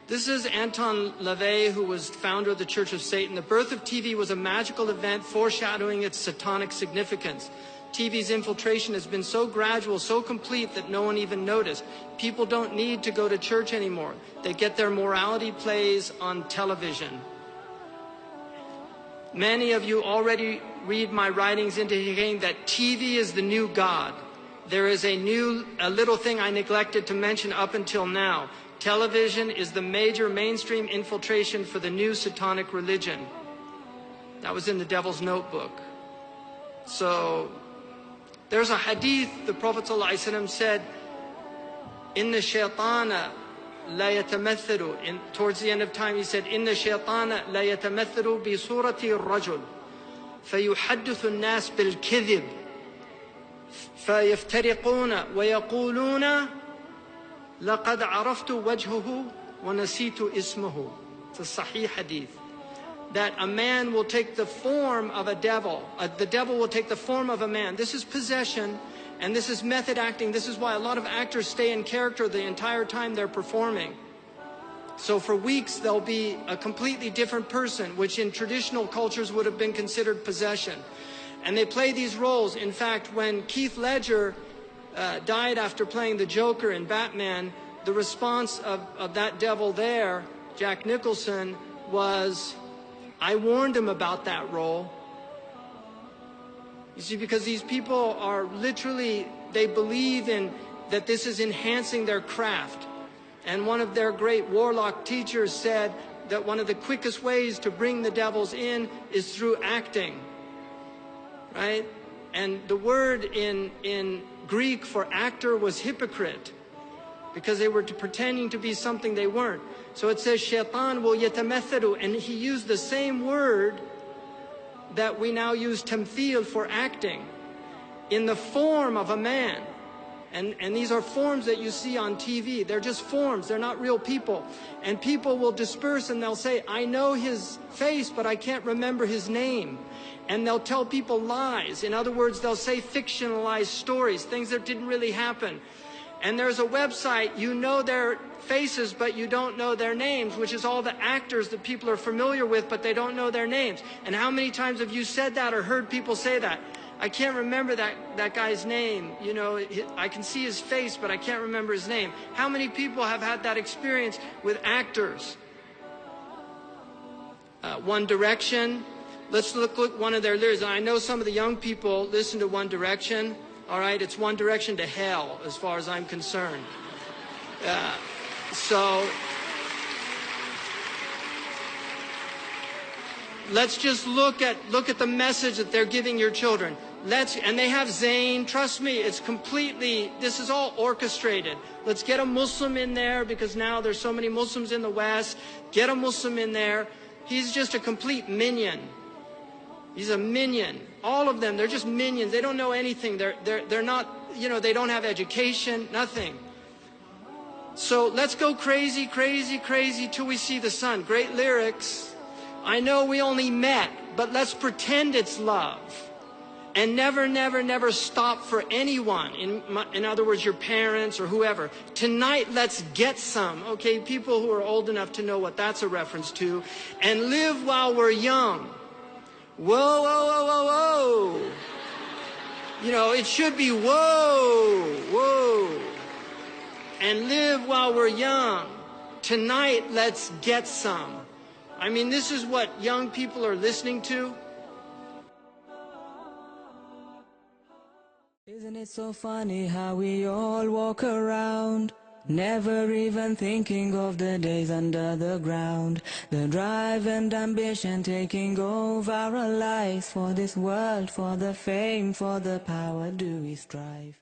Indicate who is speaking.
Speaker 1: This is Anton LaVey, who was founder of the Church of Satan. The birth of TV was a magical event foreshadowing its satanic significance. TV's infiltration has been so gradual, so complete that no one even noticed. People don't need to go to church anymore. They get their morality plays on television. Many of you already read my writings indicating that TV is the new God. There is a little thing I neglected to mention up until now. Television is the major mainstream infiltration for the new satanic religion. That was in the Devil's Notebook. So there's a hadith, the Prophet ﷺ said, Inna shaytana la yatamathalu. Towards the end of time he said, Inna shaytana la yatamathalu bi surati ar-rajul fayuhaddithu an-nas bil kadhib fayaftariquna wa yaquluna laqad araftu wajhuhu wa nasitu ismuhu. It's a sahih hadith. That a man will take the form of a devil. The devil will take the form of a man. This is possession, and this is method acting. This is why a lot of actors stay in character the entire time they're performing. So for weeks, they'll be a completely different person, which in traditional cultures would have been considered possession. And they play these roles. In fact, when Heath Ledger died after playing the Joker in Batman, the response of that devil there, Jack Nicholson, was, I warned him about that role. You see, because these people are literally, they believe in that this is enhancing their craft. And one of their great warlock teachers said that one of the quickest ways to bring the devils in is through acting. Right? And the word in Greek for actor was hypocrite, because they were pretending to be something they weren't. So it says, shaitan will yatamathalu, and he used the same word that we now use tamthil for acting, in the form of a man. And these are forms that you see on TV. They're just forms. They're not real people. And people will disperse and they'll say, I know his face, but I can't remember his name. And they'll tell people lies. In other words, they'll say fictionalized stories, things that didn't really happen. And there's a website, you know their faces, but you don't know their names, which is all the actors that people are familiar with, but they don't know their names. And how many times have you said that or heard people say that? I can't remember that guy's name. You know, I can see his face, but I can't remember his name. How many people have had that experience with actors? One Direction. Let's look at one of their lyrics. I know some of the young people listen to One Direction. All right, it's One Direction to hell, as far as I'm concerned. So let's just look at the message that they're giving your children. And they have Zayn. Trust me, it's completely, this is all orchestrated. Let's get a Muslim in there, because now there's so many Muslims in the West. Get a Muslim in there. He's just a complete minion. He's a minion. All of them, they're just minions. They don't know anything. They're not, you know, they don't have education, nothing. So let's go crazy, crazy, crazy till we see the sun. Great lyrics. I know we only met, but let's pretend it's love. And never, never, never stop for anyone. In other words, your parents or whoever. Tonight, let's get some. Okay, people who are old enough to know what that's a reference to. And live while we're young. Whoa, whoa, whoa, whoa, whoa. You know, it should be whoa, whoa. And live while we're young. Tonight, let's get some. I mean, this is what young people are listening to.
Speaker 2: Isn't it so funny how we all walk around, never even thinking of the days under the ground, the drive and ambition taking over our lives, for this world, for the fame, for the power do we strive.